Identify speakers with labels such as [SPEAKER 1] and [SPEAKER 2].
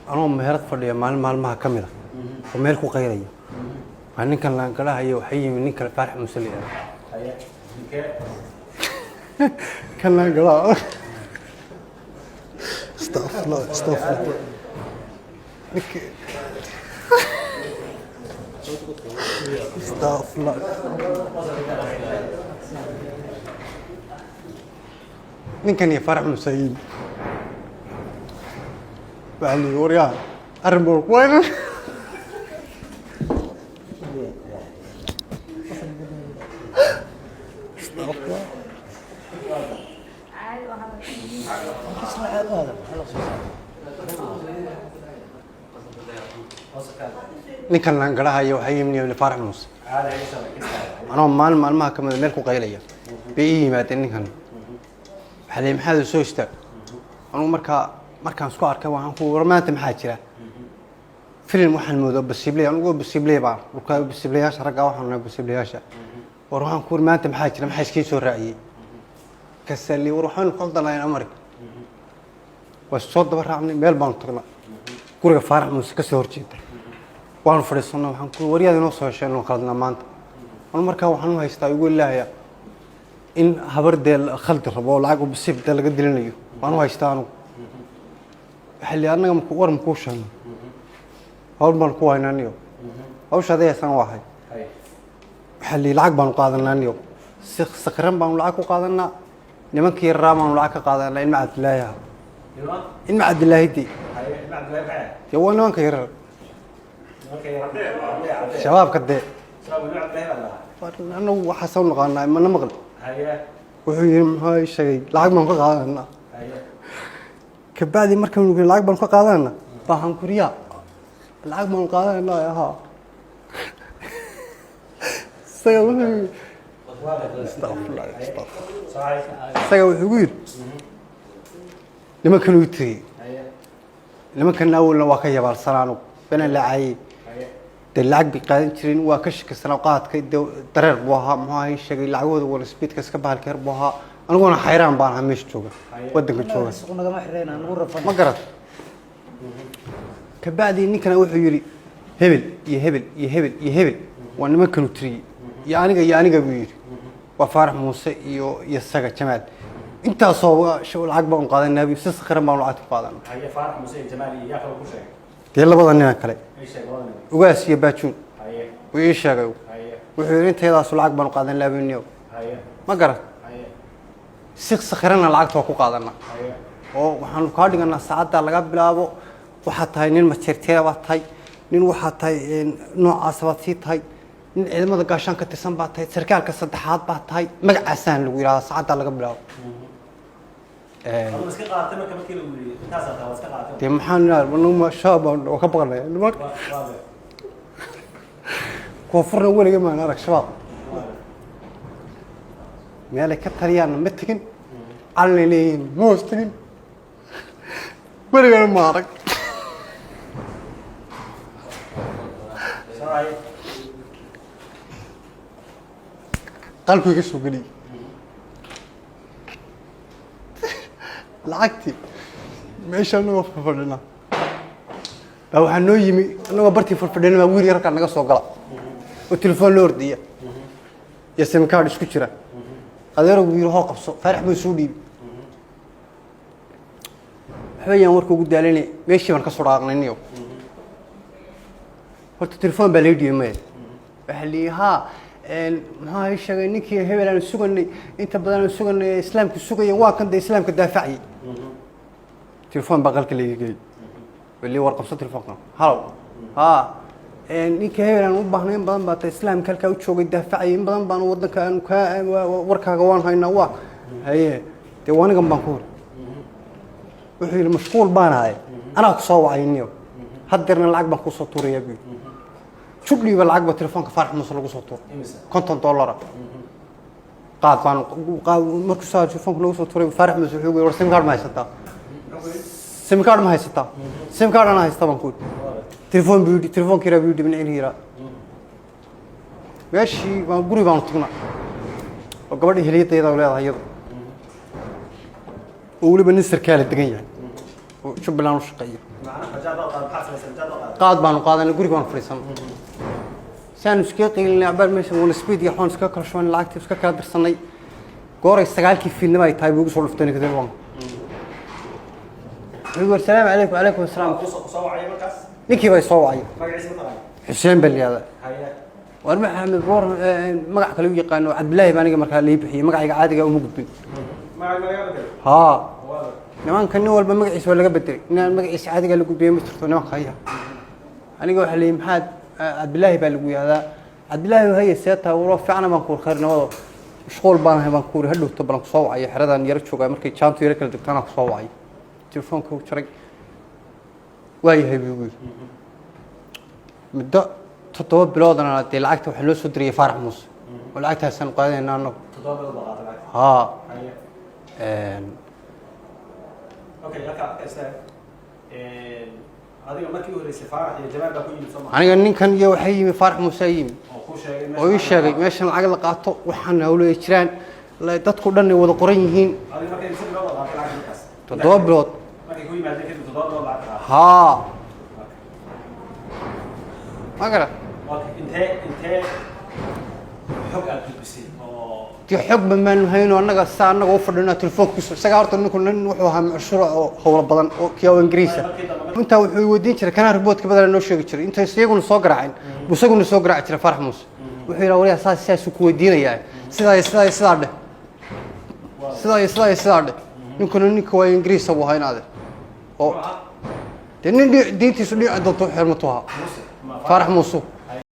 [SPEAKER 1] أنا مهرت فردي مال ما كمله ومالكو غيري أنا كان لانكلا هي وحي من نكلا فرح مسلي كان لانكلا استغفر الله استغفر الله ninkan iyo farax musayin bali wariya armo weyn ninkan lan garahayo waxay yimid farax mus ana maalmaha kamid meel ku qaylaya bii yimaadeen ninkan حلي محل سويستا أنا مركان سكوار كمان هو رمانت محاجرة فيلم واحد موضوع بالسبلي أنا أقول بالسبلي بعض وكان بالسبلياش رجع واحد أنا بالسبلياش وروحان كور مانت محاجرة محاج كيسو رأيي كسلي وروحان قلت الله أمرك والصوت برا عني بيلبان طلع كور فارح مسكسور جدا وأنا فريسنا وحن كور وريا نص عشان نخلنا مانت أنا مركان واحد ما يستوي يقول لا يا إن هبرد الخلط الرباط العقب بالسيف ده اللي قد لنا وأنا هايستانو حلي أنا مكور مكوشان أول ما نكوه هنا أوش هذا سنة واحد حلي العقب نقاضنا نيو سكرم بام العقب قاضنا لمن كير رام العقب قاضنا إن معد الله يا إن معد الله يدي يا وين وين كير شباب كده أنا وحسون قانا ما نمغل وحين هاي الشيء العقب ما نقاضنا كبعدي مركب نقول العقب ما نقاضنا فهم كوريا العقب ما نقاضنا يا ها سيقول استغفر الله سيقول يقول لما كانوا يتري لما كان أول واقعية بالصرانو بين اللاعي العقب قاعدين ترين وكشك السنوات كده ترر بوها ما هي الشيء العود والسبيد كسكبها الكربوها أنا قلنا حيران بانها مش توجه ودك توجه ما قرأت كبعدي إني كان أقول يري هبل يهبل يهبل يهبل وأنا ما كانوا تري يعني قبير وفارح موسى يسقى جمال أنت صوا شو العقب قاعد النبي سخر مولعات قاعدنا
[SPEAKER 2] هي فارح موسى جمالي ياكل كل شيء
[SPEAKER 1] يلا بدنا ناكله
[SPEAKER 2] ايش يقولون
[SPEAKER 1] وقاس يباتشون
[SPEAKER 2] هي
[SPEAKER 1] وإيش شقوا وحيرين تيلا سو العقب قاعدين لابنيو
[SPEAKER 2] هي
[SPEAKER 1] ما قرأت
[SPEAKER 2] هي
[SPEAKER 1] سخرنا العقد توكو قاعدنا
[SPEAKER 2] هي
[SPEAKER 1] وحن كاردنا ساعات laga bilaabo waxa tahay nin majeerteeda waa tahay nin waxa tahay nooc asabati tahay nin ciidamada gaashaan ka tirsan baa tahay sarkaalka saddexaad baa tahay magacaasaan lagu yiraahdo saacada laga bilaabo
[SPEAKER 2] أنا مسك قاعدة ما كم كيلو ولي تاسع تاسع مسك قاعدة
[SPEAKER 1] dee maxaan naal manuma shaaba oo ka baqanay kuwa furna weliga ma arag shabaab meel ka taliyaan ma tagin calleeyeen moos tagin weliga ma arag qalbiga soo gali lacagti meesha noo fadhina waxa noo yimi anagoo bartii fadhina ma wiil yarka naga soo gala oo telefoon loo ordiya ya sim card isku jira adeero wiil hoo qabso farax buu soo dhiib waxaan warku ugu daalanay meeshii baan ka soo dhaaqnayniyo horta telefoon baa leeyahay ma waxa liihaa ما هي شيء نكى هبل أنا سجني أنت بدل سجن إسلام كسجن واقع ده إسلام كدافعي تلفون بقولك اللي يجي واللي ورقة صوت تلفوننا هلا ها نكى هبل أنا وبحنا بدل بات إسلام كالكوتشو كدافعي بدل بان وضن كان وركها جوان هاي نوا هي تواني جنب بنكور وحي المشغول بان هاي أنا أقصى عينيو هدرنا العقبة قصة طورية بي شوف لي بالعقبة تلفونك فرح مصر لقو صوتور $50 قاد مركز ساعة تلفونك لقو صوتور فرح مصر حقوقي ورسيم كارد ما هيستا سيم كارد ما هيستا سيم كارد أنا هيستا بنقول تلفون بيودي تلفون كيرا بيودي من عين هيرا ماشي قولي بانطقنا وقبل هليت يدا ولا هيدا وولي بالنسر كالة دقيقة شوف بلانو شقية qaad baanu qaadanay guriga waan fadhiisanay saan iska qiilnay abaal meesha wana speed iyo xoon iska kala shubnay lacagtii iska kala dirsanay gooray 9kii fiidnimo ay tahay buu soo dhuftay kadib waan السلام عليكم وعليكم السلام نكي باي soo wacay Xuseen Baliyada war maxamed boor magac kale u yaqaan Cabdullaahi baan aniga markaa lii bixiyay magacayga caadiga uma gudbin ها نمان كان walba magaciisa laga bedelay inaan magaciisa caadiga la gudbiyo ma jirto niman khaya aniga waxa leeyahay maxaad Cabdullaahi baa lagu yiraahdaa Cabdullaahi hay seeta waro fiicna baan ku khirnaa mashquul baan ahay baan ku hadhow taban ku soo wacay xiradan yar jooga markay jaantu yar kala degtana ku soo wacay telefoonka u jaray waayahay buu muddo 7 biloodana hadii lacagta waxa loo soo diriyay Faarax Muuse oo lacagtaasan qaadayna annagu
[SPEAKER 2] 7 bilood baa qaaday
[SPEAKER 1] ها
[SPEAKER 2] اوكي لك استاذ adiga markii uu horeysay Faarax iyo Jamaal baa ku yimid Soomaaliya
[SPEAKER 1] aniga ninkan iyo waxa yimi Faarax Muuse yimi oo ii sheegay meeshan lacag la qaato waxaan hawlay jiraan dadku dhan ay wada qoran yihiin
[SPEAKER 2] adiga markii 7 bilood baa qaaday lacagtaas
[SPEAKER 1] 7 bilood
[SPEAKER 2] markii ku yimaadeen kadib 7 bilood baa qaaday
[SPEAKER 1] ها ما قرأ
[SPEAKER 2] انت حق البسي
[SPEAKER 1] دي حب ما نهينو annaga saa annaga u fadhina telefoonkiisa isaga horta ninku nin wuxuu ahaa mashruuc oo hawl badan oo kiyaw Ingiriis inta wuxuu wadiin jiray kana riboodka badan noo sheegi jiray inta isaguna soo garaacin busaguna soo garaac jiray Faarax Muuse wuxuu yiraahdaa wariya saas ku wadiinaya sidaa dheh ninku waa Ingiriis oo haynaade oo nin diintiisu dhinaca doonto xirmatuha Faarax Muuse